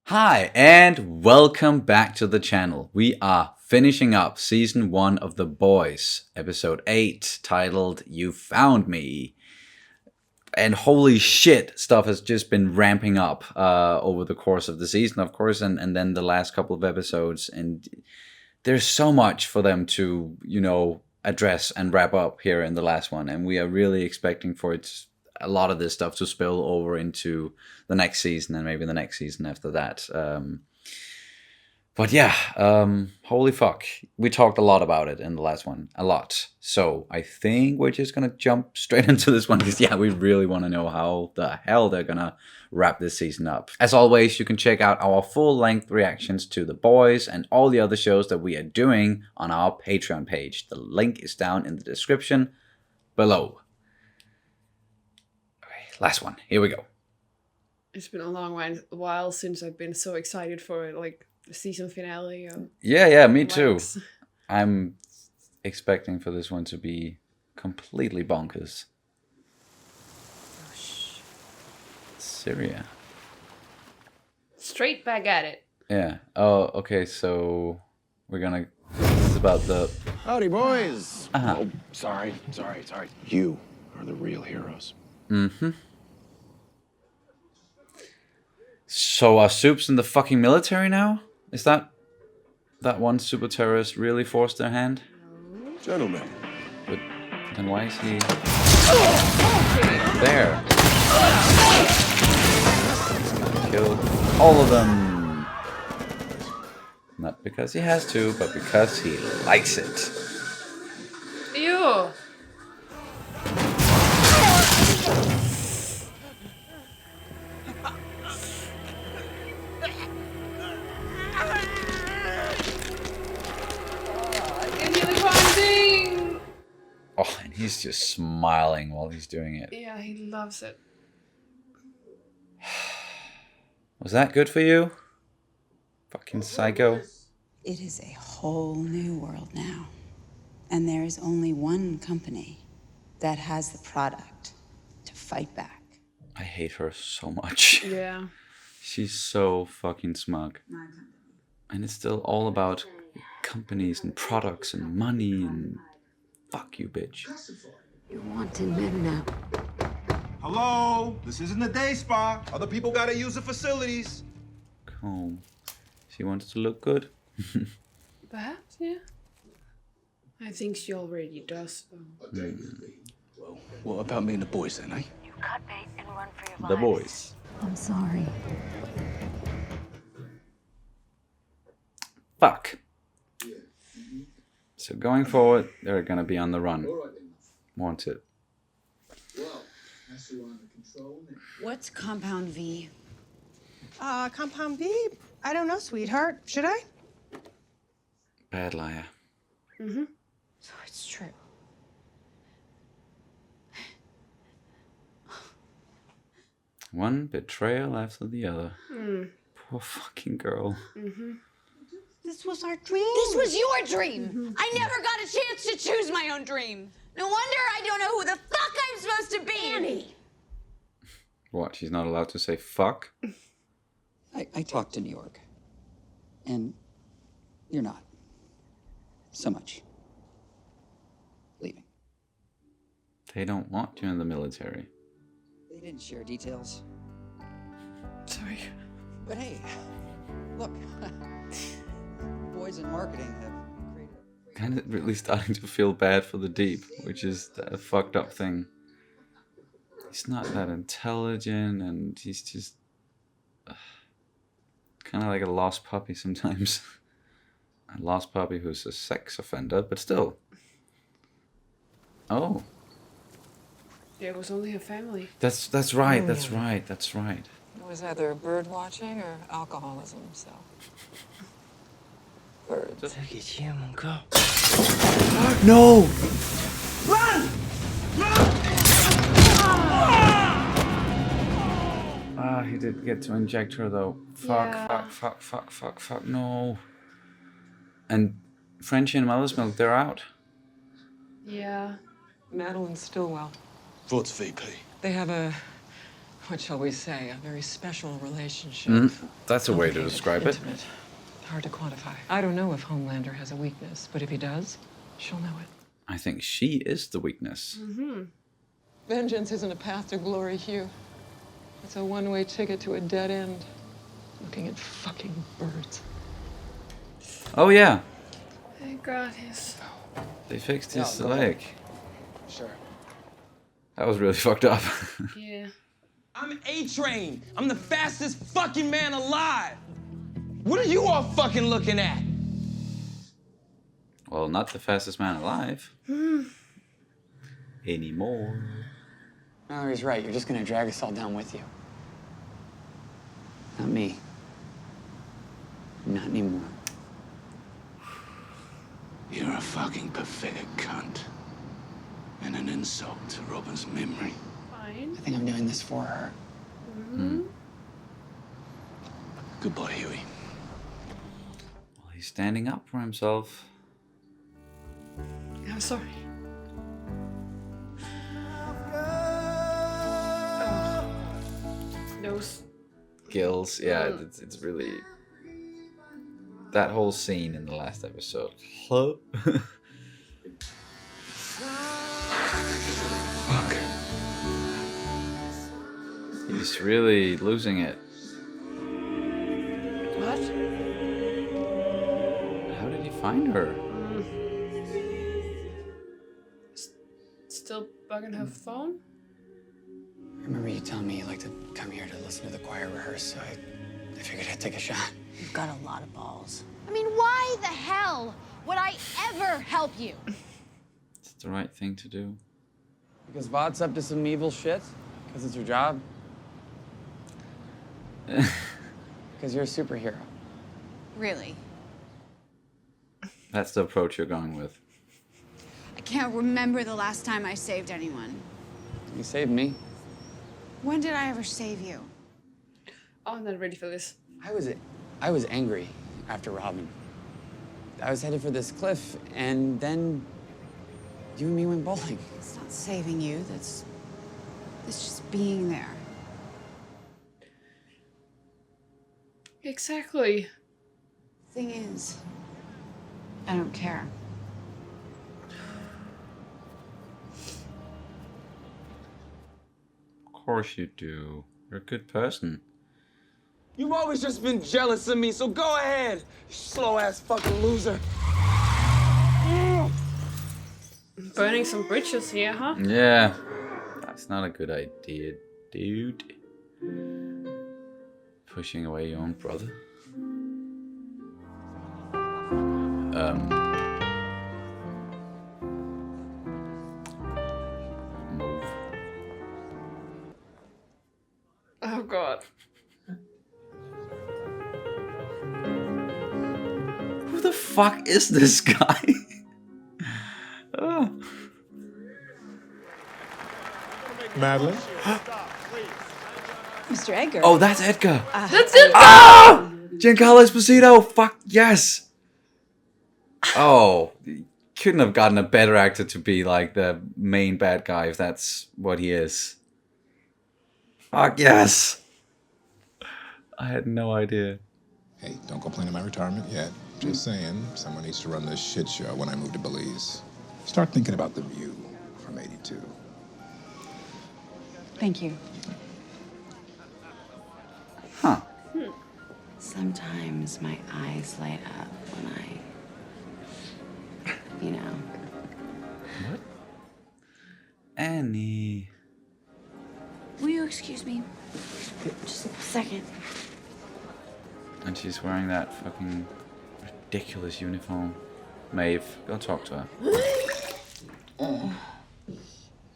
Hi, and welcome back to the channel. We are finishing up season 1 of The Boys, episode 8, titled You Found Me. And holy shit, stuff has just been ramping up over the course of the season, of course, and then the last couple of episodes. And there's so much for them to, address and wrap up here in the last one. And we are really expecting for a lot of this stuff to spill over into the next season and maybe the next season after that. But yeah, holy fuck. We talked a lot about it in the last one. A lot. So I think we're just going to jump straight into this one because, yeah, we really want to know how the hell they're going to wrap this season up. As always, you can check out our full-length reactions to The Boys and all the other shows that we are doing on our Patreon page. The link is down in the description below. Okay, last one. Here we go. It's been a long while since I've been so excited for the season finale. Yeah, me too. I'm expecting for this one to be completely bonkers. Syria. Straight back at it. Yeah. Oh, okay, so we're gonna... This is about the... Howdy, boys. Uh-huh. Oh, sorry. You are the real heroes. Mm-hmm. So are Soups in the fucking military now? Is that one super terrorist really forced their hand? Gentlemen. But then why is he there? Kill all of them. Not because he has to, but because he likes it. Ew. Oh, and he's just smiling while he's doing it. Yeah, he loves it. Was that good for you? Fucking psycho. It is a whole new world now. And there is only one company that has the product to fight back. I hate her so much. Yeah. She's so fucking smug. And it's still all about companies and products and money and... Fuck you, bitch. You're wanted men now. Hello? This isn't a day spa. Other people gotta use the facilities. Calm. She wants to look good. Perhaps, yeah. I think she already does, though. Well, what about me and the boys then, eh? You cut bait and run for your lives. The Boys. I'm sorry. Fuck. So going forward, they're gonna be on the run. Wanted. What's Compound V? Compound V? I don't know, sweetheart. Should I? Bad liar. Mm-hmm. So it's true. One betrayal after the other. Mm. Poor fucking girl. Mm-hmm. This was our dream. This was your dream. I never got a chance to choose my own dream. No wonder I don't know who the fuck I'm supposed to be. Annie! What, she's not allowed to say fuck? I talked to New York. And you're not. So much. Leaving. They don't want you in the military. They didn't share details. Sorry. But hey, look. Boys in marketing have created... Kind of really starting to feel bad for the Deep, which is a fucked up thing. He's not that intelligent, and he's just kind of like a lost puppy sometimes. A lost puppy who's a sex offender, but still. Oh. Yeah, it was only her family. That's right. It was either bird watching or alcoholism, so. Birds. No! Ah, he did get to inject her though. Fuck, no. And Frenchie and Mother's Milk, they're out. Yeah. Madeline Stillwell. What's VP? They have a what shall we say, a very special relationship. That's a way to describe it. Intimate. Hard to quantify. I don't know if Homelander has a weakness, but if he does, she'll know it. I think she is the weakness. Vengeance isn't a path to glory, Hugh. It's a one-way ticket to a dead end. Looking at fucking birds. Oh yeah, Thank God he's... they fixed his go ahead. leg. Sure. That was really fucked up. Yeah. I'm A-Train. I'm the fastest fucking man alive. What are you all fucking looking at? Well, not the fastest man alive. Anymore. Mallory's right. You're just gonna drag us all down with you. Not me. Not anymore. You're a fucking pathetic cunt. And an insult to Robin's memory. Fine. I think I'm doing this for her. Good boy, Huey. Well, he's standing up for himself. I'm sorry. Those... Gills, yeah, it's really... That whole scene in the last episode. Fuck. He's really losing it. What? How did he find her? Still bugging her phone? I remember you telling me you like to come here to listen to the choir rehearse, so I figured I'd take a shot. You've got a lot of balls. I mean, why the hell would I ever help you? It's the right thing to do. Because Vod's up to some evil shit? Because it's her job? Because you're a superhero. Really? That's the approach you're going with. I can't remember the last time I saved anyone. You saved me. When did I ever save you? Oh, I'm not ready for this. I was angry after Robin. I was headed for this cliff, and then you and me went bowling. It's not saving you, that's just being there. Exactly. Thing is, I don't care. Of course you do. You're a good person. You've always just been jealous of me, so go ahead, you slow-ass fucking loser. Burning some bridges here, huh? Yeah. That's not a good idea, dude. Pushing away your own brother. Move. Oh God. Who the fuck is this guy? Oh. Madeline? Mr. Edgar. Oh, that's Edgar. That's it! Ah! Giancarlo Esposito. Fuck yes. Oh, couldn't have gotten a better actor to be like the main bad guy if that's what he is. Fuck yes. I had no idea. Hey, don't go planning my retirement yet. Just saying, someone needs to run this shit show when I move to Belize. Start thinking about the view from 82. Thank you. Huh. Sometimes my eyes light up when you know. What? Annie. Will you excuse me? Just a second. And she's wearing that fucking ridiculous uniform. Maeve, go talk to her.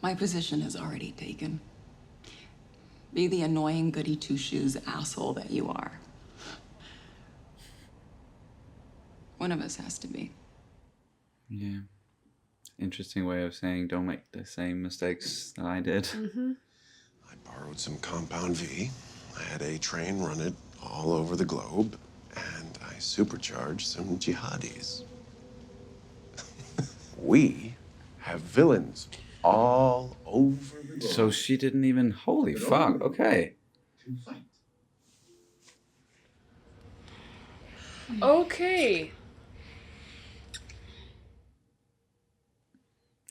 My position is already taken. Be the annoying goody two-shoes asshole that you are. One of us has to be. Yeah. Interesting way of saying don't make the same mistakes that I did. I borrowed some Compound V. I had A-Train run it all over the globe. And I supercharged some jihadis. We have villains. all over the boat. So she didn't even... Holy fuck, okay. Okay.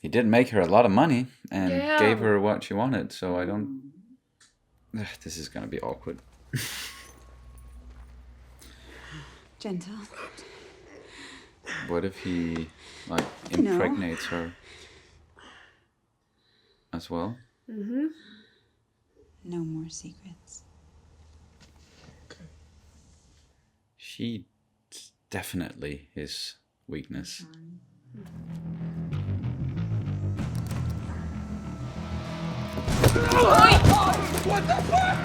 He did make her a lot of money and Yeah. gave her what she wanted, so I don't... Ugh, this is gonna be awkward. Gentle. What if he, like, No. impregnates her as well? Mm-hmm. No more secrets. She's definitely his weakness. What the fuck?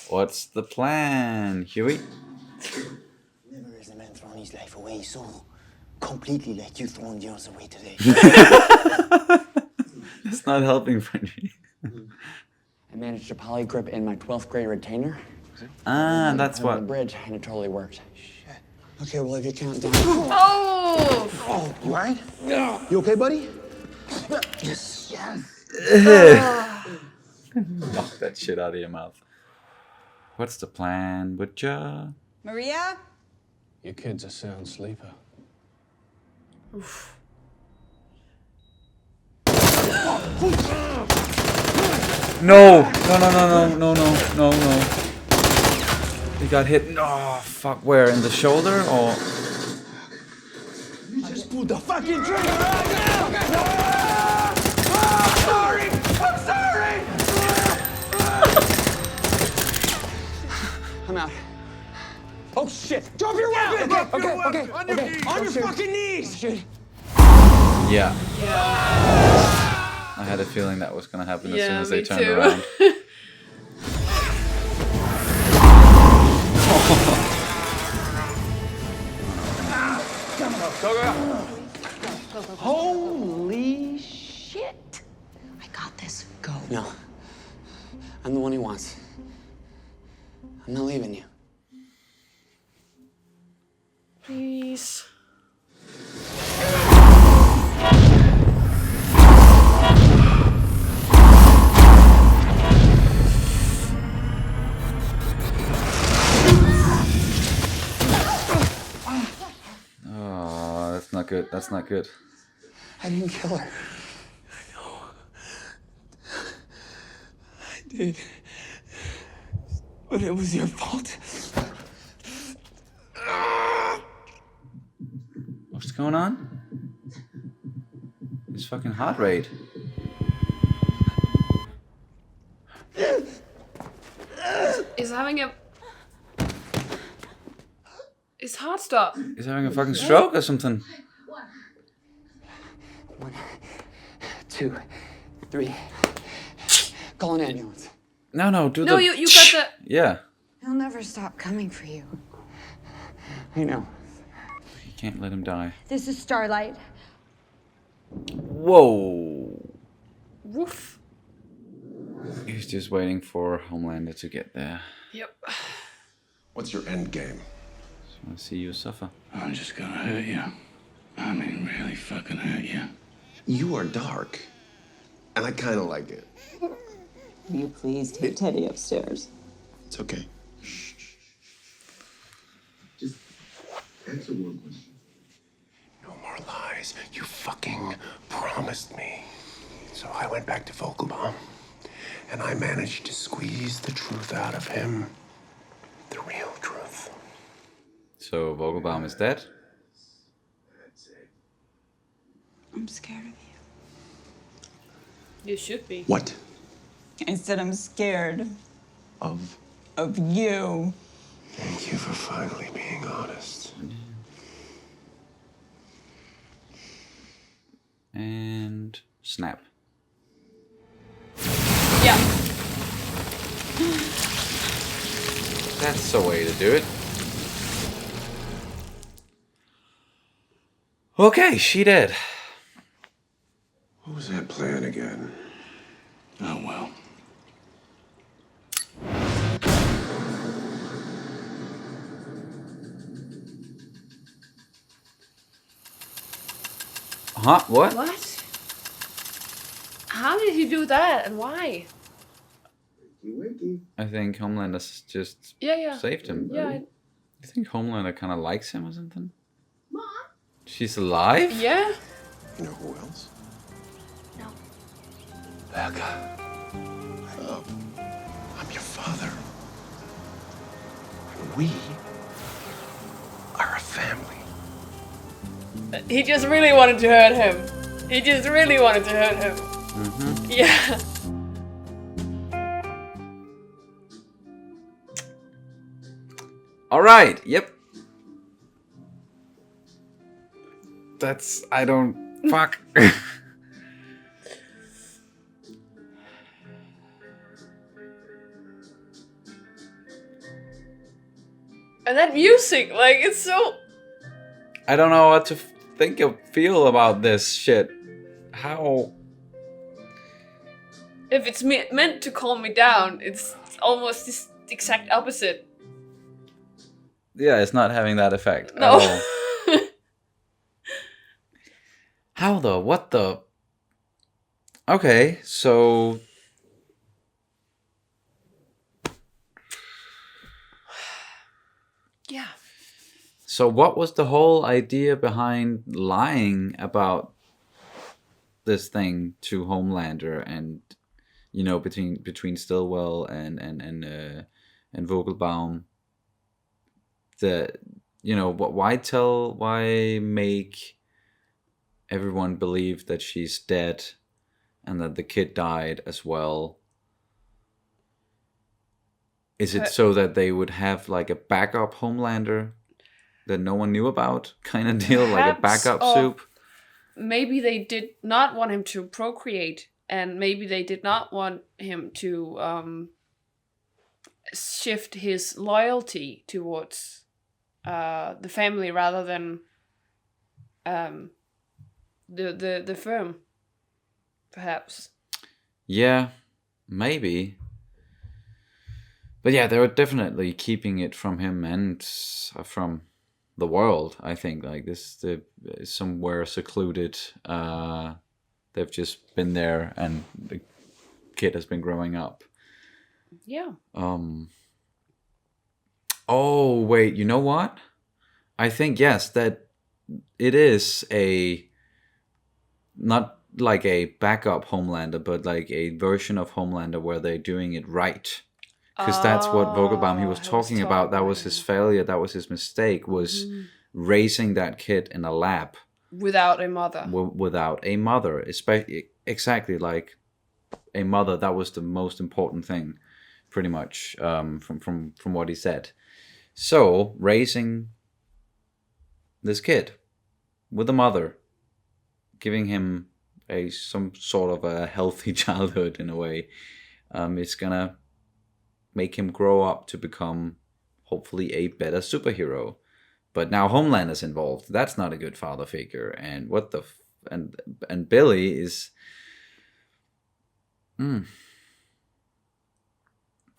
What's the plan, Huey? Never has a man thrown his life away so completely like you thrown yours away today. It's not helping, Frenchie. I managed a poly grip in my 12th grade retainer. Ah, that's On the what... bridge, and it totally worked. Shit. Okay, well, if you count down. Oh! Oh, you alright? You okay, buddy? Yes. Knock that shit out of your mouth. What's the plan, Butcher? Maria? Your kid's a sound sleeper. Oof. No! No. He got hit. Oh, fuck. Where? In the shoulder or... You just pulled the fucking trigger! I'm sorry! I'm out. Oh, shit. Drop your weapon! Okay. On your knees! On your fucking knees! Shoot. Yeah. I had a feeling that was gonna happen as soon as they me turned too. around. Holy shit! I got this. Go. No. I'm the one he wants. I'm not leaving you. Please. Oh, that's not good. That's not good. I didn't kill her. I did. But it was your fault. What's going on? His fucking heart rate. Is having a... His heart stop. He's having a fucking stroke or something. 1, 2, 3. Call an ambulance. No, do No, the... you got the... Yeah. He'll never stop coming for you. I know. You can't let him die. This is Starlight. Whoa. Woof. He's just waiting for Homelander to get there. Yep. What's your end game? Just want to see you suffer. I'm just gonna hurt you. I mean, really fucking hurt you. You are dark, and I kind of like it. Will you please take Teddy upstairs? It's okay. Just answer one question. No more lies. You fucking promised me. So I went back to Vogelbaum, and I managed to squeeze the truth out of him. The real truth. So Vogelbaum is dead? I'm scared of you. You should be. What? I said I'm scared Of? of you. Thank you for finally being honest. And snap. Yeah. That's the way to do it. Okay, she dead. What was that plan again? Oh, well. Huh? What? What? How did he do that and why? I think Homelander just Yeah. saved him. Yeah. I think Homelander kind of likes him or something. Mom? She's alive? Yeah. You know who else? No. Becca. I'm your father. And we are a family. He just really wanted to hurt him. He just really wanted to hurt him. Mm-hmm. Yeah. All right. Yep. I don't. Fuck. And that music, like, it's so... I don't know what to think or feel about this shit. How? If it's meant to calm me down, it's almost this exact opposite. Yeah, it's not having that effect No. at all. How though? What the? Okay, so... Yeah. So what was the whole idea behind lying about this thing to Homelander and, you know, between Stillwell and Vogelbaum? Why make everyone believe that she's dead and that the kid died as well? Is it so that they would have like a backup Homelander that no one knew about, kind of deal, like a backup soup? Maybe they did not want him to procreate, and maybe they did not want him to shift his loyalty towards the family rather than the firm, perhaps. Yeah, maybe. But yeah, they were definitely keeping it from him and from the world, I think. Like this, somewhere secluded. They've just been there and the kid has been growing up. Yeah. Oh, wait, you know what? I think, yes, that it is not like a backup Homelander, but like a version of Homelander where they're doing it right. Because that's what Vogelbaum, he was talking about. That was his failure. That was his mistake, was raising that kid in a lab. Without a mother. Without a mother. Exactly, like a mother. That was the most important thing, pretty much, from what he said. So, raising this kid with a mother, giving him some sort of a healthy childhood in a way, it's gonna make him grow up to become hopefully a better superhero. But now Homelander's involved. That's not a good father figure. And what the and Billy is and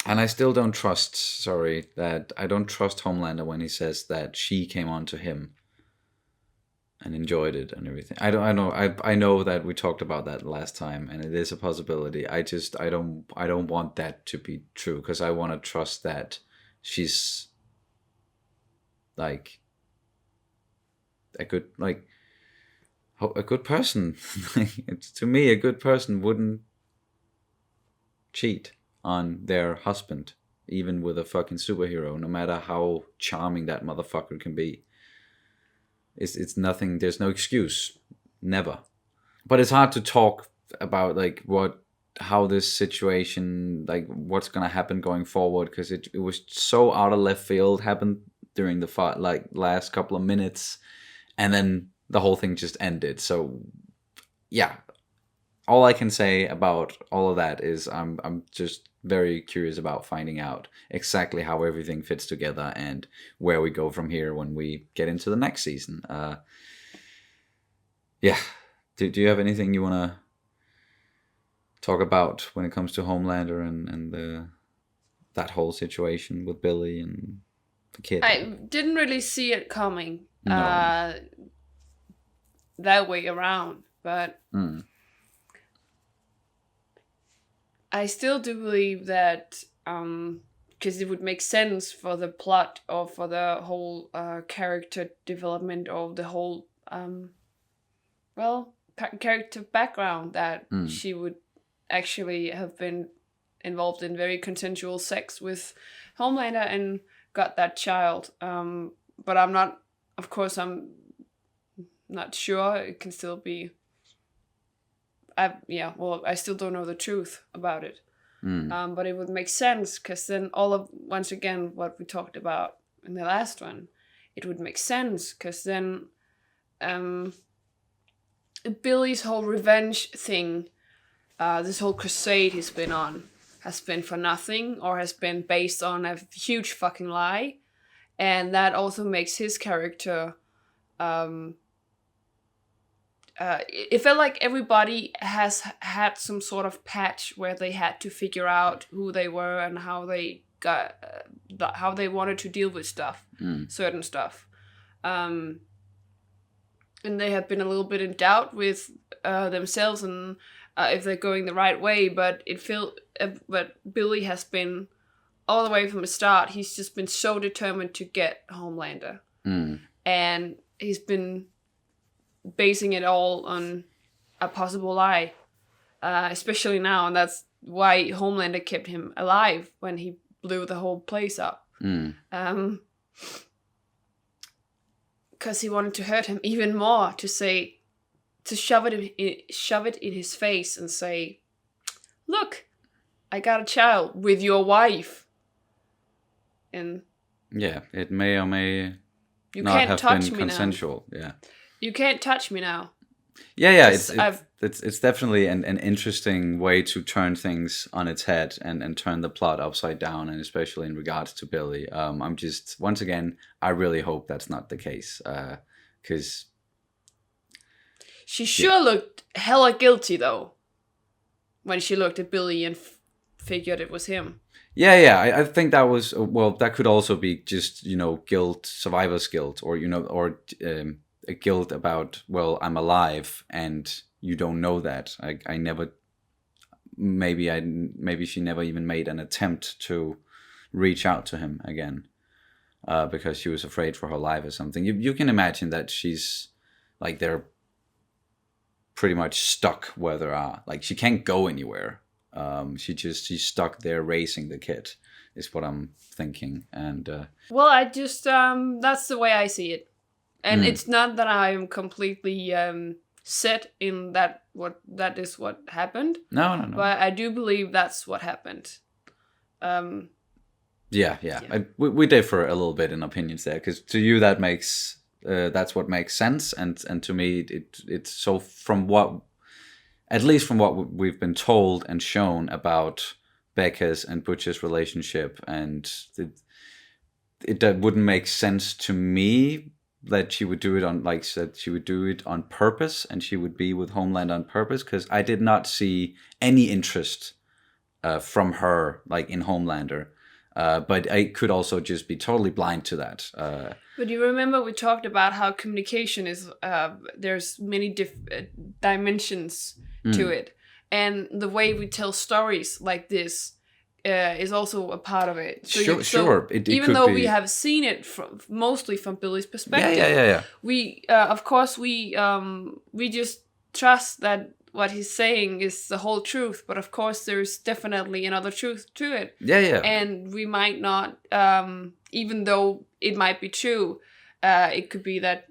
I still don't trust, that I don't trust Homelander when he says that she came on to him and enjoyed it and everything. I know that we talked about that last time, and it is a possibility. I don't want that to be true, because I want to trust that she's like a good person. To me, a good person wouldn't cheat on their husband, even with a fucking superhero, no matter how charming that motherfucker can be. It's nothing. There's no excuse. Never. But it's hard to talk about like how this situation, like what's gonna happen going forward, because it was so out of left field. Happened during the last couple of minutes, and then the whole thing just ended. So yeah, all I can say about all of that is I'm just very curious about finding out exactly how everything fits together and where we go from here when we get into the next season. Yeah. Do you have anything you want to talk about when it comes to Homelander and that whole situation with Billy and the kid? I didn't really see it coming. No. that way around. But I still do believe that, because it would make sense for the plot or for the whole character development or the whole, character background, that she would actually have been involved in very consensual sex with Homelander and got that child. But I'm not sure. It can still be. I still don't know the truth about it. But it would make sense, because then once again, what we talked about in the last one, it would make sense, because then Billy's whole revenge thing, this whole crusade he's been on, has been for nothing, or has been based on a huge fucking lie. And that also makes his character, it felt like everybody has had some sort of patch where they had to figure out who they were and how they how they wanted to deal with stuff, certain stuff. And they have been a little bit in doubt with themselves and if they're going the right way, but Billy has been, all the way from the start, he's just been so determined to get Homelander. And he's been basing it all on a possible lie, especially now, and that's why Homelander kept him alive when he blew the whole place up. Because he wanted to hurt him even more, to shove it in his face and say, "Look, I got a child with your wife." And yeah, it may or may you not can't have touch been me consensual. now. Yeah. You can't touch me now. Yeah. It's definitely an interesting way to turn things on its head and turn the plot upside down, and especially in regards to Billy. I'm just, once again, I really hope that's not the case, because she sure looked hella guilty though when she looked at Billy and figured it was him. Yeah. I think that was, that could also be just, guilt, survivor's guilt, or, or a guilt about, I'm alive and you don't know that. I never, maybe she never even made an attempt to reach out to him again, because she was afraid for her life or something. You can imagine that she's, like, they're pretty much stuck where they are. Like, she can't go anywhere. She's stuck there raising the kid, is what I'm thinking. And well, I just that's the way I see it, and it's not that I'm completely set in that is what happened. No. But I do believe that's what happened. Yeah. We differ a little bit in opinions there, because to you that makes that's what makes sense, and to me it's so, from what, at least from what we've been told and shown about Becca's and Butcher's relationship, and that wouldn't make sense to me that she would do it on, like said, she would do it on purpose, and she would be with Homeland on purpose, because I did not see any interest from her, like, in Homelander. But I could also just be totally blind to that. But you remember we talked about how communication is, there's many dimensions to it. And the way we tell stories like this is also a part of it. So sure. It even could though be. we have seen it mostly from Billy's perspective, yeah. we, of course, we just trust that what he's saying is the whole truth, but of course there's definitely another truth to it. Yeah. And we might not, even though it might be true, it could be that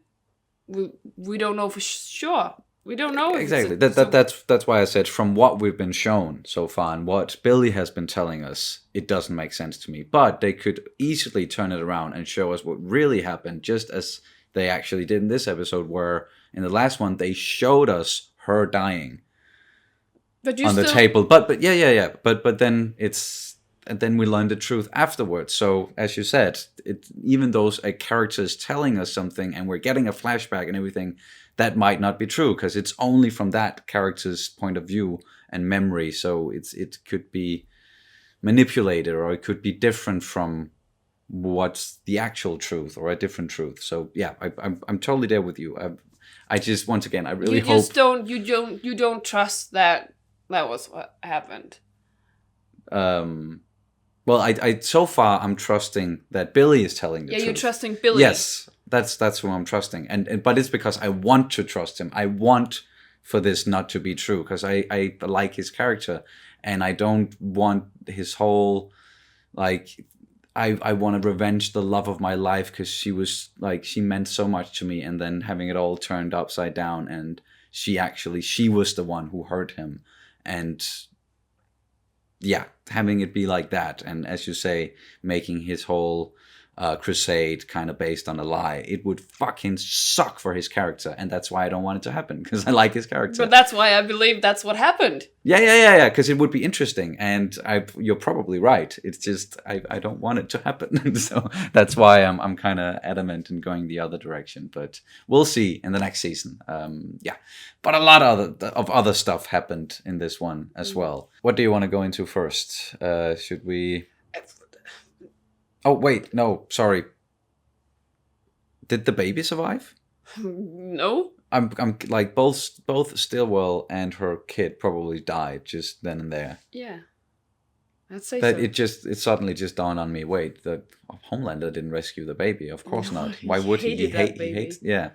we don't know for sure. We don't know. Exactly. That's why I said, from what we've been shown so far and what Billy has been telling us, it doesn't make sense to me. But they could easily turn it around and show us what really happened, just as they actually did in this episode, where in the last one they showed us her dying on the table. But yeah. But then and then we learn the truth afterwards. So as you said, even though a character is telling us something and we're getting a flashback and everything, that might not be true, because it's only from that character's point of view and memory. So it could be manipulated, or it could be different from what's the actual truth, or a different truth. So yeah, I'm totally there with you. I just, once again, I really You hope... just don't trust that was what happened. Well, I so far I'm trusting that Billy is telling the truth. Yeah, you're trusting Billy. Yes, that's who I'm trusting, and but it's because I want to trust him. I want for this not to be true because I like his character, and I don't want his whole like. I want to revenge the love of my life because she was like she meant so much to me, and then having it all turned upside down, and she was the one who hurt him, and yeah, having it be like that, and as you say, making his whole crusade kind of based on a lie, it would fucking suck for his character, and that's why I don't want it to happen because I like his character. But that's why I believe that's what happened. Yeah, because it would be interesting, and you're probably right. It's just I don't want it to happen, so that's why I'm kind of adamant in going the other direction. But we'll see in the next season. Yeah, but a lot of other stuff happened in this one as well. What do you want to go into first? Should we? Oh wait, no, sorry. Did the baby survive? No. I'm like both Stillwell and her kid probably died just then and there. Yeah. I'd say But so. it suddenly just dawned on me. Wait, the Homelander didn't rescue the baby. Of course No, not. Why would he? He hates. Yeah.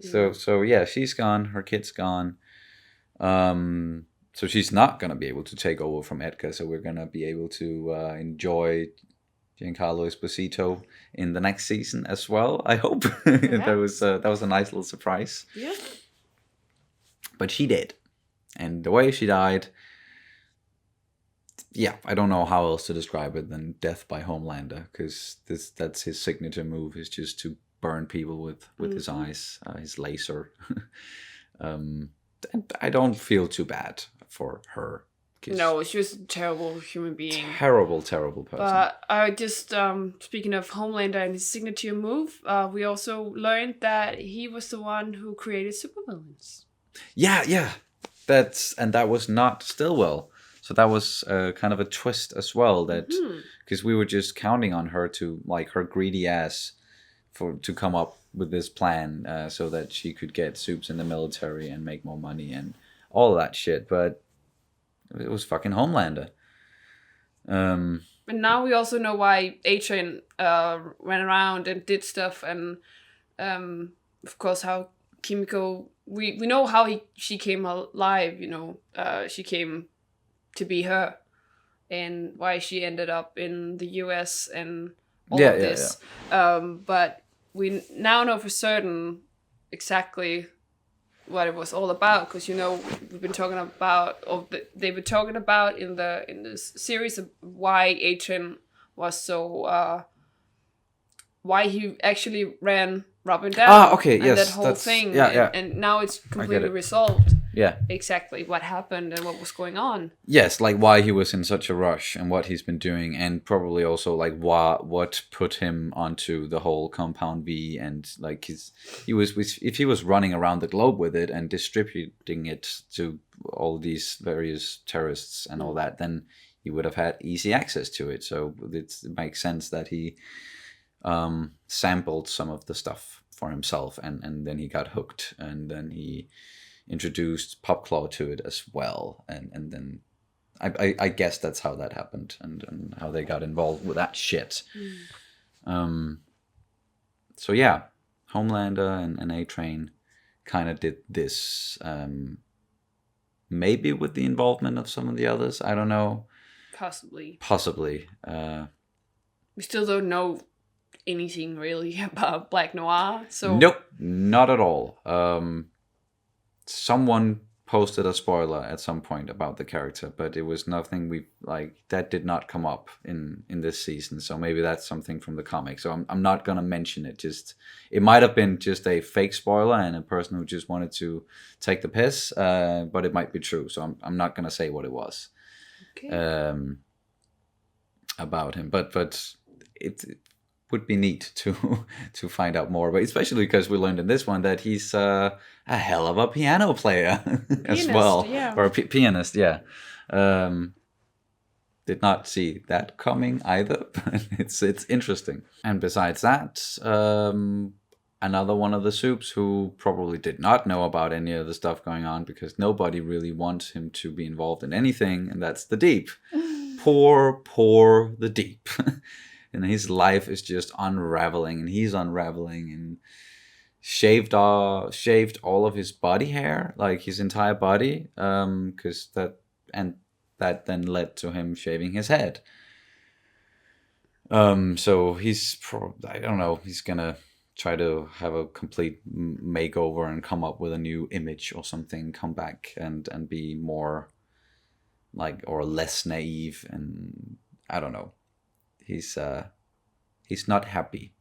So yeah, she's gone. Her kid's gone. So she's not gonna be able to take over from Edgar. So we're gonna be able to enjoy Giancarlo Esposito in the next season as well. I hope that was a nice little surprise. Yeah. But she did, and the way she died. Yeah, I don't know how else to describe it than death by Homelander, because that's his signature move, is just to burn people with his eyes, his laser. And I don't feel too bad for her. No, she was a terrible human being. Terrible person. But I just, speaking of Homelander and his signature move, we also learned that he was the one who created supervillains. Yeah. That was not Stillwell. So that was kind of a twist as well, that because we were just counting on her to, like, her greedy ass to come up with this plan so that she could get Supes in the military and make more money and all that shit. But it was fucking Homelander. And now we also know why A-Train ran around and did stuff, and of course how Kimiko. We know how she came alive. You know, she came to be her, and why she ended up in the US and all of this. Yeah. But we now know for certain exactly what it was all about, because you know we've been talking about, or they were talking about in this series of why A-Train was so why he actually ran Robin down. Okay, and yes, that whole thing. Yeah. And now it's completely resolved. Yeah. Exactly what happened and what was going on. Yes, like why he was in such a rush and what he's been doing, and probably also like what put him onto the whole Compound V, and like if he was running around the globe with it and distributing it to all these various terrorists and all that, then he would have had easy access to it. So it makes sense that he sampled some of the stuff for himself, and then he got hooked, and then he introduced Popclaw to it as well, and then I guess that's how that happened, and how they got involved with that shit. So yeah, Homelander and A-Train kind of did this, maybe with the involvement of some of the others, I don't know. Possibly. We still don't know anything really about Black Noir, so nope, not at all. Someone posted a spoiler at some point about the character, but it was nothing that did not come up in this season. So maybe that's something from the comic. So I'm not gonna mention it. Just it might have been just a fake spoiler and a person who just wanted to take the piss. But it might be true. So I'm not gonna say what it was. Okay. About him, but it would be neat to find out more, but especially because we learned in this one that he's a hell of a piano player as well, or a pianist. Yeah, did not see that coming either, but it's interesting. And besides that, another one of the Supes who probably did not know about any of the stuff going on, because nobody really wants him to be involved in anything, and that's the Deep. Poor the Deep. And his life is just unraveling, and he's unraveling, and shaved all of his body hair, like his entire body, because that then led to him shaving his head. So I don't know, he's gonna try to have a complete makeover and come up with a new image or something, come back and be more like, or less naive, and I don't know. He's not happy.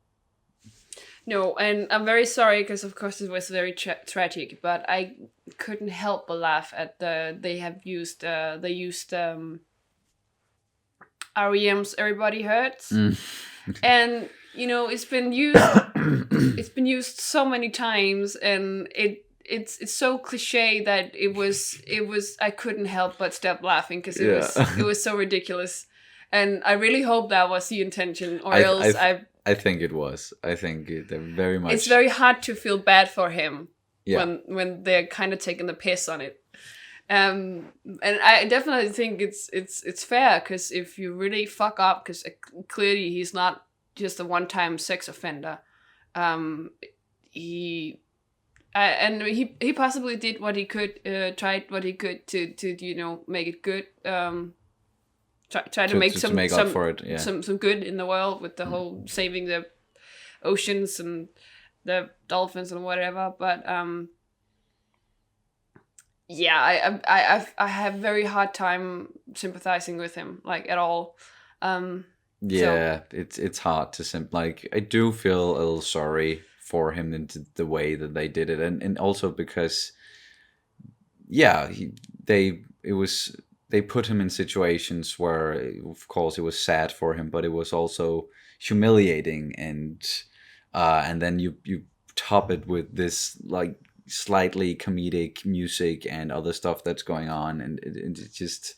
No, and I'm very sorry, because of course it was very tragic, but I couldn't help but laugh at they used REM's "Everybody Hurts," and it's been used so many times, and it's so cliche that it was I couldn't help but stop laughing, because it was so ridiculous, and I really hope that was the intention, or else I think it was. I think they're very much. It's very hard to feel bad for him when they're kind of taking the piss on it. And I definitely think it's fair, because if you really fuck up, because clearly he's not just a one-time sex offender. He possibly did what he could, tried what he could to make it good. Try to make some up for it, yeah. some good in the world with the whole saving the oceans and the dolphins and whatever. But I have very hard time sympathizing with him, like, at all. It's hard to like, I do feel a little sorry for him into the way that they did it, and also because they put him in situations where, of course, it was sad for him, but it was also humiliating, and then you top it with this like slightly comedic music and other stuff that's going on, and it just,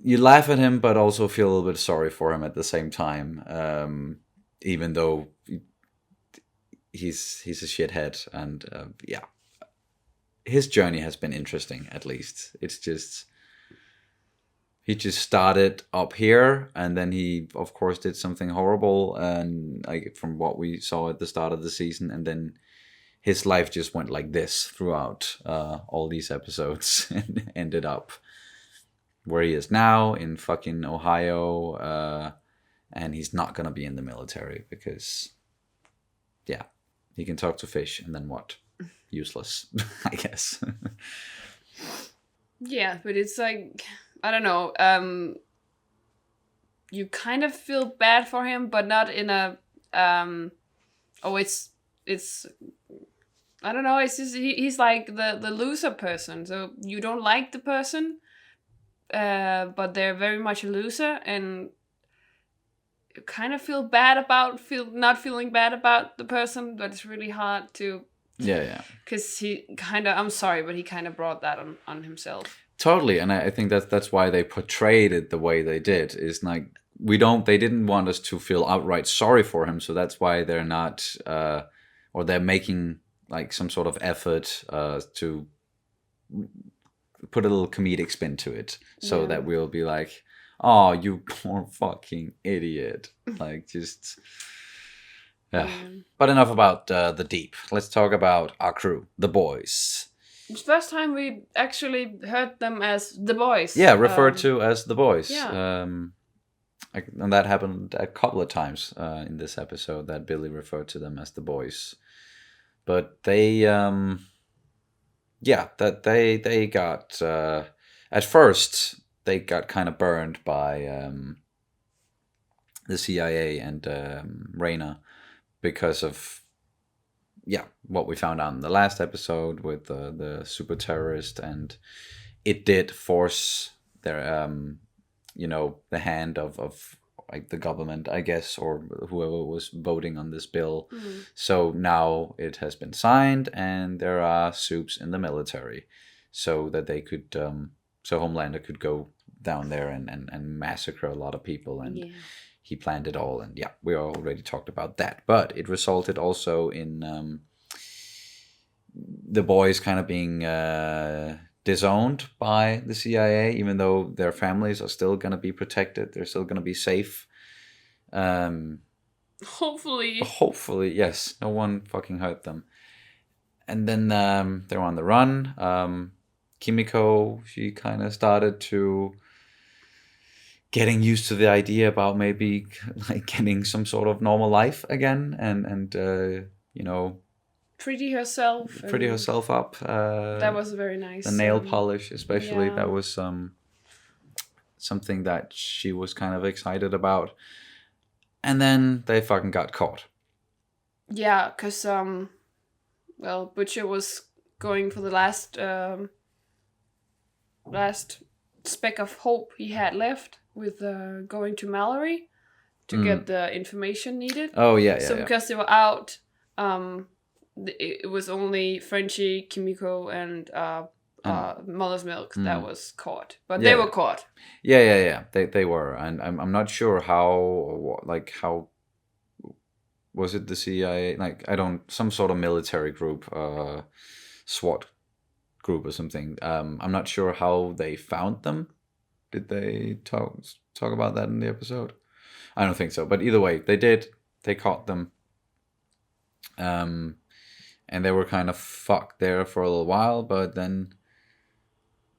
you laugh at him, but also feel a little bit sorry for him at the same time, even though he's a shithead, and his journey has been interesting, at least. It's just, he just started up here, and then he, of course, did something horrible, and like, from what we saw at the start of the season, and then his life just went like this throughout all these episodes, and ended up where he is now, in fucking Ohio, and he's not gonna be in the military, because he can talk to fish, and then what? Useless, I guess. Yeah, but it's like, I don't know, you kind of feel bad for him, but not in a it's I don't know, it's just he's like the loser person, so you don't like the person, but they're very much a loser, and you kind of feel bad about not feeling bad about the person, but it's really hard to. Yeah. Because he kind of, I'm sorry, but he kind of brought that on himself. Totally, and I think that's why they portrayed it the way they did. Is like, they didn't want us to feel outright sorry for him, so that's why they're not, or they're making like some sort of effort to put a little comedic spin to it, so that we'll be like, oh, you poor fucking idiot, like, just. Yeah. But enough about the Deep. Let's talk about our crew, the boys. It's the first time we actually heard them as the boys. Yeah, referred to as the boys. Yeah. And that happened a couple of times in this episode, that Billy referred to them as the boys. But they, they got, at first, they got kind of burned by the CIA and Reyna, because of what we found out in the last episode with the super terrorist, and it did force their the hand of like the government, I guess, or whoever was voting on this bill. So now it has been signed, and there are soups in the military, so that they could so Homelander could go down there and massacre a lot of people, and he planned it all. And yeah, we already talked about that. But it resulted also in the boys kind of being disowned by the CIA, even though their families are still going to be protected. They're still going to be safe. Hopefully, yes. No one fucking hurt them. And then they're on the run. Kimiko, she kind of started to getting used to the idea about maybe like getting some sort of normal life again, and you know, pretty herself up. That was very nice. The nail polish, especially, yeah. that was something that she was kind of excited about. And then they fucking got caught. Yeah, because well, Butcher was going for the last speck of hope he had left with going to Mallory to get the information needed. Oh yeah. So because they were out, it was only Frenchie, Kimiko, and Mother's Milk that was caught, but they were caught. Yeah. They were, and I'm not sure how was it the CIA? Like, some sort of military group, SWAT group or something. I'm not sure how they found them. Did they talk about that in the episode? I don't think so. But either way, they did. They caught them. And they were kind of fucked there for a little while, but then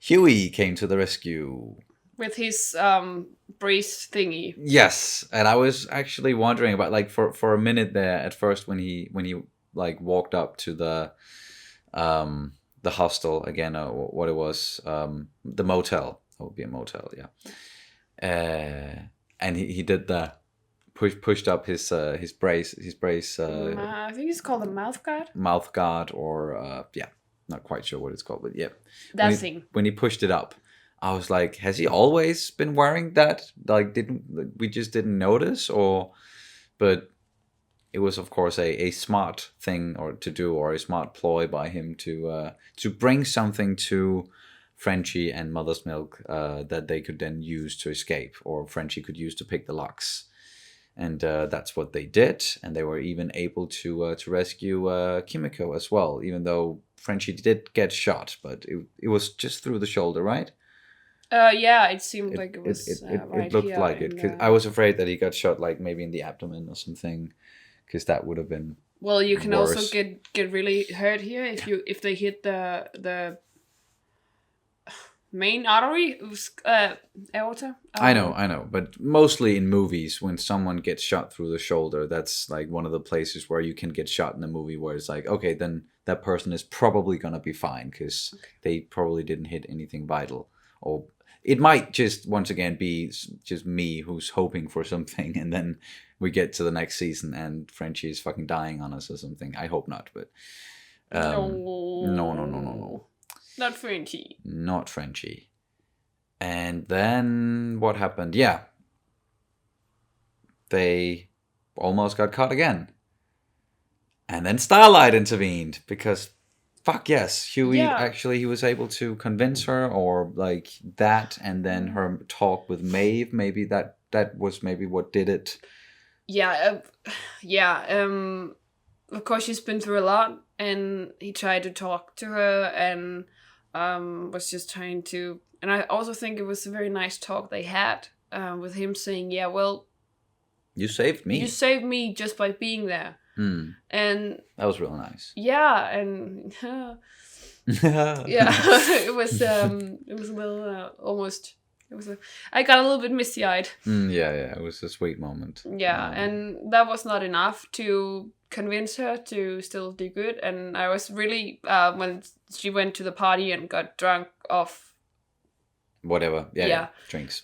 Huey came to the rescue. With his brace thingy. Yes, and I was actually wondering about, like, for a minute there at first when he like walked up to the hostel again, or what it was, the motel. It would be a motel, yeah. And he did the pushed up his brace. I think it's called a mouth guard. Mouth guard, or yeah, not quite sure what it's called, but yeah. That thing. When he pushed it up, I was like, has he always been wearing that? Like, we just didn't notice, or? But it was, of course, a smart thing to do, or a smart ploy by him to bring something to Frenchie and Mother's Milk that they could then use to escape, or Frenchie could use to pick the locks. And that's what they did, and they were even able to rescue Kimiko as well, even though Frenchie did get shot, but it was just through the shoulder, right? Yeah, it seemed like it was right it looked here like it. 'Cause I was afraid that he got shot, like maybe in the abdomen or something, because that would have been. Well, you can worse. also get really hurt here if they hit the main artery, aorta. I know, but mostly in movies, when someone gets shot through the shoulder, that's like one of the places where you can get shot in a movie where it's like, okay, then that person is probably gonna be fine because they probably didn't hit anything vital, or it might just once again be just me who's hoping for something, and then we get to the next season and Frenchie is fucking dying on us or something. I hope not, but no. Not Frenchie. Not Frenchie. And then what happened? Yeah. They almost got caught again. And then Starlight intervened because, fuck yes, Huey actually, he was able to convince her, or like that, and then her talk with Maeve, maybe that was maybe what did it. Yeah. Of course, she's been through a lot, and he tried to talk to her, and was just trying to, and I also think it was a very nice talk they had with him saying, yeah, well, you saved me. You saved me just by being there. And that was real nice. Yeah, and it was a little almost. I got a little bit misty-eyed. Yeah, it was a sweet moment. Yeah, and that was not enough to convince her to still do good. And I was really when she went to the party and got drunk off whatever. Yeah. Drinks.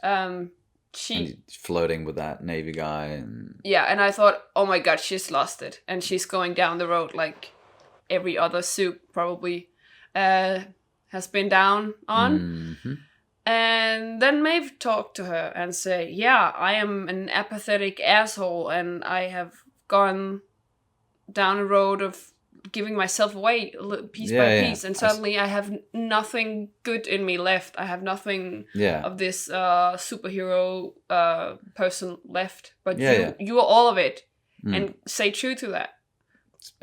She flirting with that Navy guy, and and I thought, oh my god, she's lost it, and she's going down the road like every other soup probably has been down on. Mm-hmm. And then Maeve talked to her and say, yeah, I am an apathetic asshole, and I have gone down a road of giving myself away piece Yeah, by yeah. piece, and suddenly I have nothing good in me left. I have nothing Yeah. of this superhero person left. But Yeah, you are all of it, Mm. and stay true to that.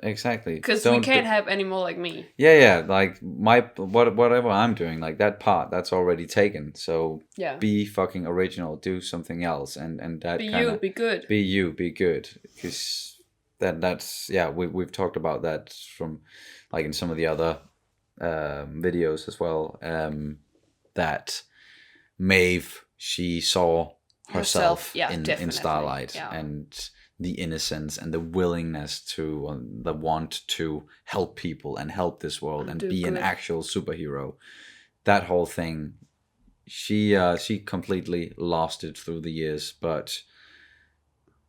Exactly. Because we can't have any more like me. Yeah. Like whatever I'm doing, like that part, that's already taken. So Yeah. be fucking original. Do something else, and that Be kind you, of be good. Be you, be good. Because that's we've talked about that from like in some of the other videos as well. That Maeve, she saw herself yeah, in definitely, Starlight, yeah. and the innocence and the willingness to the want to help people and help this world and do be an good. actual superhero. That whole thing, she completely lost it through the years, but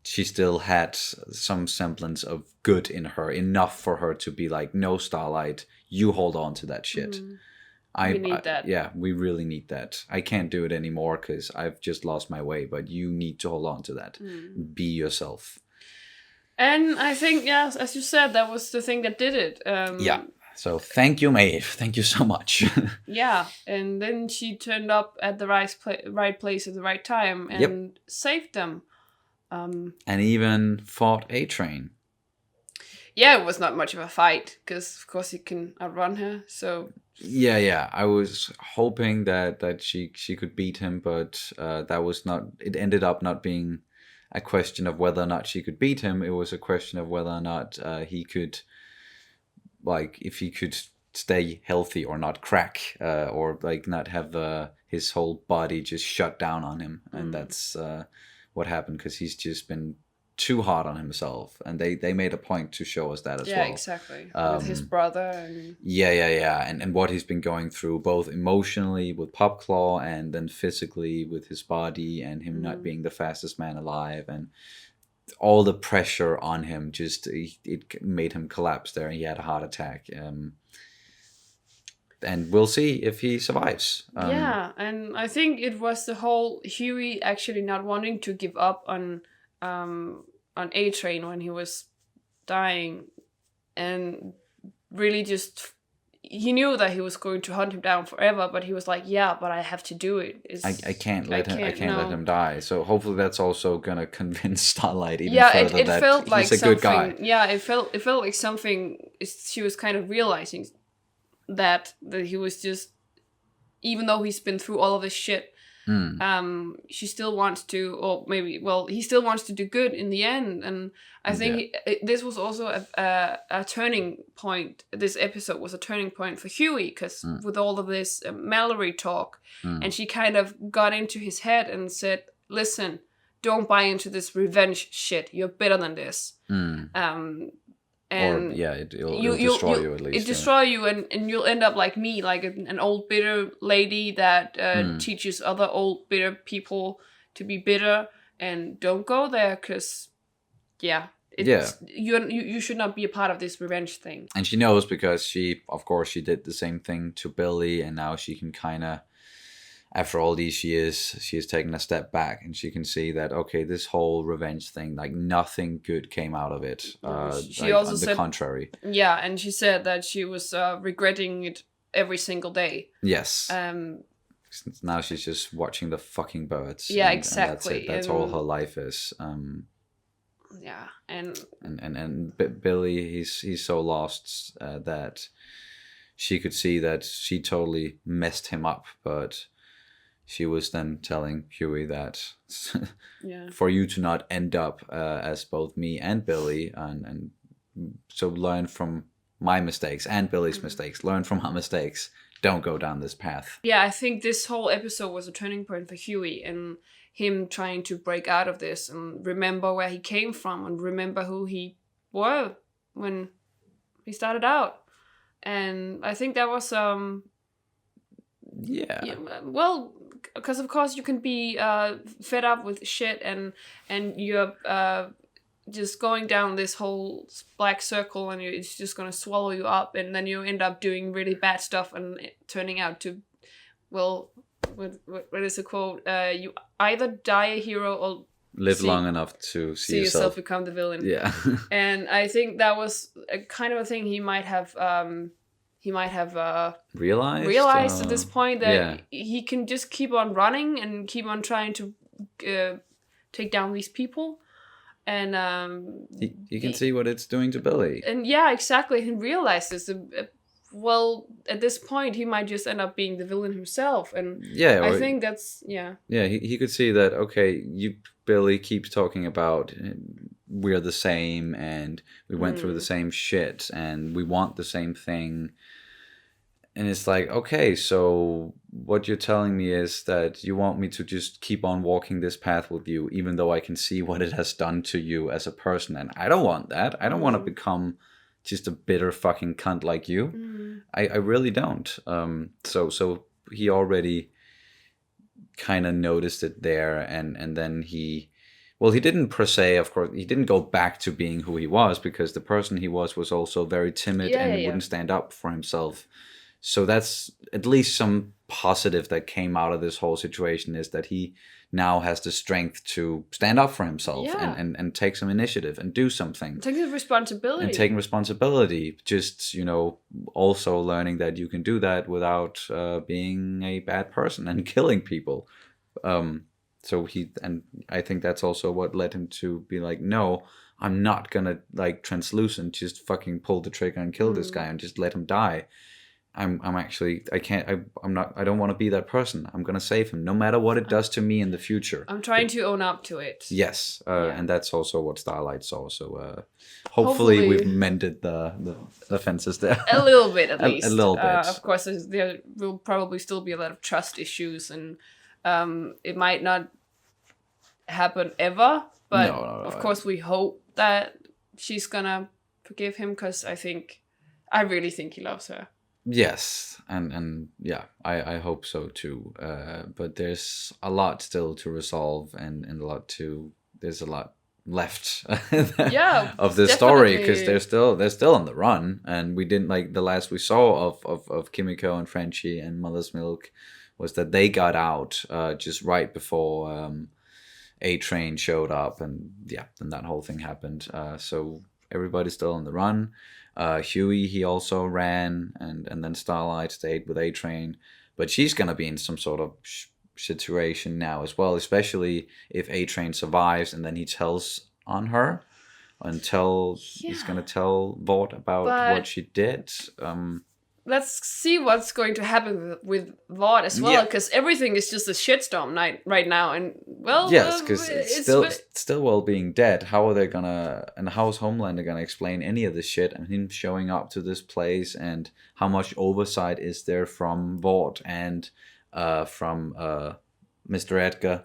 she still had some semblance of good in her, enough for her to be like, no, Starlight, you hold on to that shit. We need that. Yeah, we really need that. I can't do it anymore because I've just lost my way, but you need to hold on to that. Be yourself. And I think, yes, as you said, that was the thing that did it. Yeah. So thank you, Maeve. Thank you so much. Yeah, and then she turned up at the right place at the right time and saved them. And even fought A-Train. Yeah, it was not much of a fight because, of course, he can outrun her. So Yeah. I was hoping that she could beat him, but that was not. It ended up not being a question of whether or not she could beat him. It was a question of whether or not he could, like, if he could stay healthy or not crack, or like not have his whole body just shut down on him, and that's what happened because he's just been too hard on himself, and they made a point to show us that as well. Yeah, exactly. With his brother and and what he's been going through, both emotionally with Popclaw and then physically with his body and him not being the fastest man alive, and all the pressure on him just it made him collapse there, and he had a heart attack. And we'll see if he survives. Yeah, and I think it was the whole Huey actually not wanting to give up on A-Train when he was dying, and really just he knew that he was going to hunt him down forever, but he was like, yeah, but I have to do it. I can't let him die. So hopefully that's also gonna convince Starlight even further it that felt he's like a something, good guy. Yeah, it felt like something she was kind of realizing that he was just, even though he's been through all of this shit, she still wants to, or maybe, well, he still wants to do good in the end. And I think this was also a turning point. This episode was a turning point for Huey, because with all of this Mallory talk, and she kind of got into his head and said, listen, don't buy into this revenge shit. You're better than this. And it'll destroy you at least. It destroy you, and you'll end up like me, like an old bitter lady that teaches other old bitter people to be bitter, and don't go there, because you should not be a part of this revenge thing. And she knows, because she did the same thing to Billy, and now she can kind of, after all these years, she has taken a step back, and she can see that, okay, this whole revenge thing, like, nothing good came out of it. She like, also on said, the contrary. Yeah, and she said that she was regretting it every single day. Yes. Now she's just watching the fucking birds. Yeah, and exactly. That's all her life is. Yeah, and Billy, he's so lost that she could see that she totally messed him up, but she was then telling Huey that for you to not end up as both me and Billy, and so learn from my mistakes and Billy's mistakes, learn from our mistakes, don't go down this path. Yeah, I think this whole episode was a turning point for Huey, and him trying to break out of this and remember where he came from and remember who he was when he started out. And I think that was well, because of course you can be fed up with shit, and you're just going down this whole black circle, and it's just gonna swallow you up, and then you end up doing really bad stuff and turning out to, well, what is the quote? You either die a hero or live long enough to see yourself become the villain. Yeah. And I think that was a kind of a thing he might have realized at this point, that he can just keep on running and keep on trying to take down these people. And you can see what it's doing to Billy. And yeah, exactly. He realized this. Well, at this point, he might just end up being the villain himself. And I think that's, Yeah, he could see that, okay, Billy keeps talking about we're the same and we went through the same shit and we want the same thing. And it's like, okay, so what you're telling me is that you want me to just keep on walking this path with you, even though I can see what it has done to you as a person. And I don't want that. I don't want to become just a bitter fucking cunt like you. I really don't. So he already kind of noticed it there. And then he didn't per se, of course, he didn't go back to being who he was, because the person he was also very timid and wouldn't stand up for himself. So that's at least some positive that came out of this whole situation, is that he now has the strength to stand up for himself and take some initiative and do something. Taking responsibility. And taking responsibility. Just, also learning that you can do that without being a bad person and killing people. And I think that's also what led him to be like, no, I'm not gonna translucent, just fucking pull the trigger and kill this guy and just let him die. I don't want to be that person. I'm going to save him, no matter what it does to me in the future. I'm trying to own up to it. Yes, and that's also what Starlight saw. So hopefully we've mended the offenses there. A little bit, at least. A little bit. Of course, there will probably still be a lot of trust issues, and it might not happen ever. But of course, we hope that she's going to forgive him, because I really think he loves her. Yes, and yeah, I hope so too. But there's a lot still to resolve, and there's a lot left of this story, because they're still on the run, and we didn't the last we saw of Kimiko and Frenchie and Mother's Milk was that they got out just right before A-Train showed up, and then that whole thing happened. So everybody's still on the run. Huey, he also ran, and then Starlight stayed with A-Train. But she's going to be in some sort of situation now as well, especially if A-Train survives and then he tells on her until he's going to tell Vought about what she did. Let's see what's going to happen with Vought as well, because everything is just a shitstorm right now. And yes, because it's still well being dead. How are they gonna, and how is Homelander gonna explain any of this shit and him showing up to this place, and how much oversight is there from Vought and from Mr. Edgar?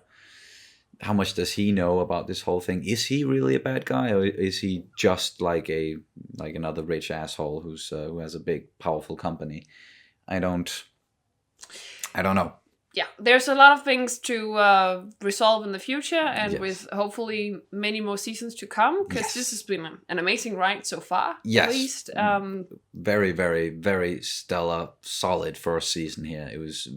How much does he know about this whole thing? Is he really a bad guy, or is he just like another rich asshole who has a big, powerful company? I don't know. Yeah, there's a lot of things to resolve in the future, and with hopefully many more seasons to come, because this has been an amazing ride so far. Yes, at least. Very, very, very stellar, solid first season here. It was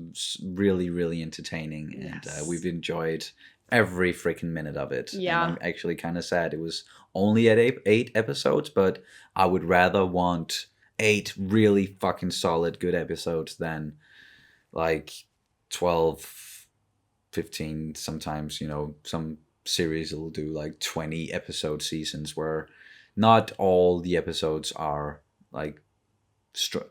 really, really entertaining, and we've enjoyed every freaking minute of it. Yeah. And I'm actually kind of sad it was only at 8 episodes, but I would rather want 8 really fucking solid good episodes than 12, 15. Sometimes, some series will do 20 episode seasons where not all the episodes are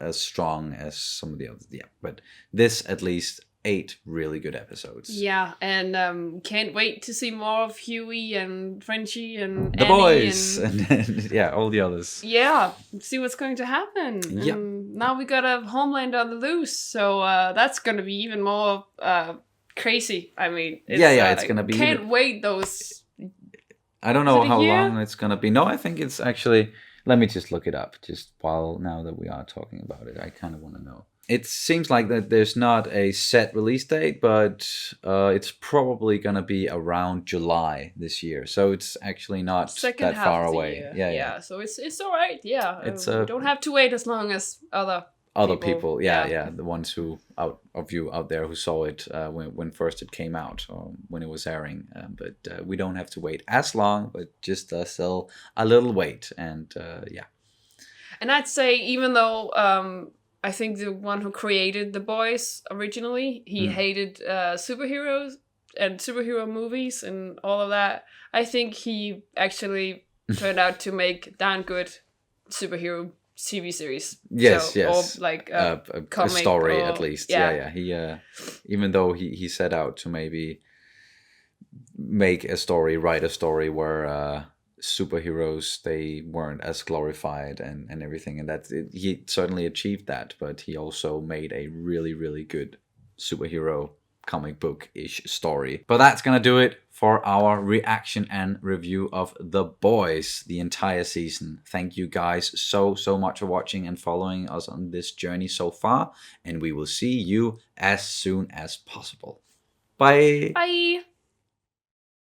as strong as some of the others. Yeah, but this at least 8 really good episodes. Yeah, and can't wait to see more of Huey and Frenchie and the Annie boys and all the others. Yeah, see what's going to happen. Yep. And now we got a Homelander on the loose, so that's going to be even more crazy. I mean, it's going to be. Can't wait those. I don't know how long it's going to be. No, I think it's actually. Let me just look it up. Just now that we are talking about it, I kind of want to know. It seems like that there's not a set release date, but it's probably going to be around July this year. So it's actually not Second that half far of the away. year. Yeah. So it's all right. Yeah, It's don't have to wait as long as other other people, yeah, the ones who of you out there who saw it when first it came out or when it was airing. But we don't have to wait as long, but just still a little wait, and yeah. And I'd say, even though I think the one who created The Boys originally, he hated superheroes and superhero movies and all of that, I think he actually turned out to make damn good superhero TV series. Yes. Or like a story at least. Yeah. He even though he set out to maybe write a story where superheroes, they weren't as glorified and everything, and he certainly achieved that, but he also made a really, really good superhero comic book-ish story. But that's gonna do it for our reaction and review of The Boys, the entire season. Thank you guys so much for watching and following us on this journey so far, and we will see you as soon as possible. Bye. Bye.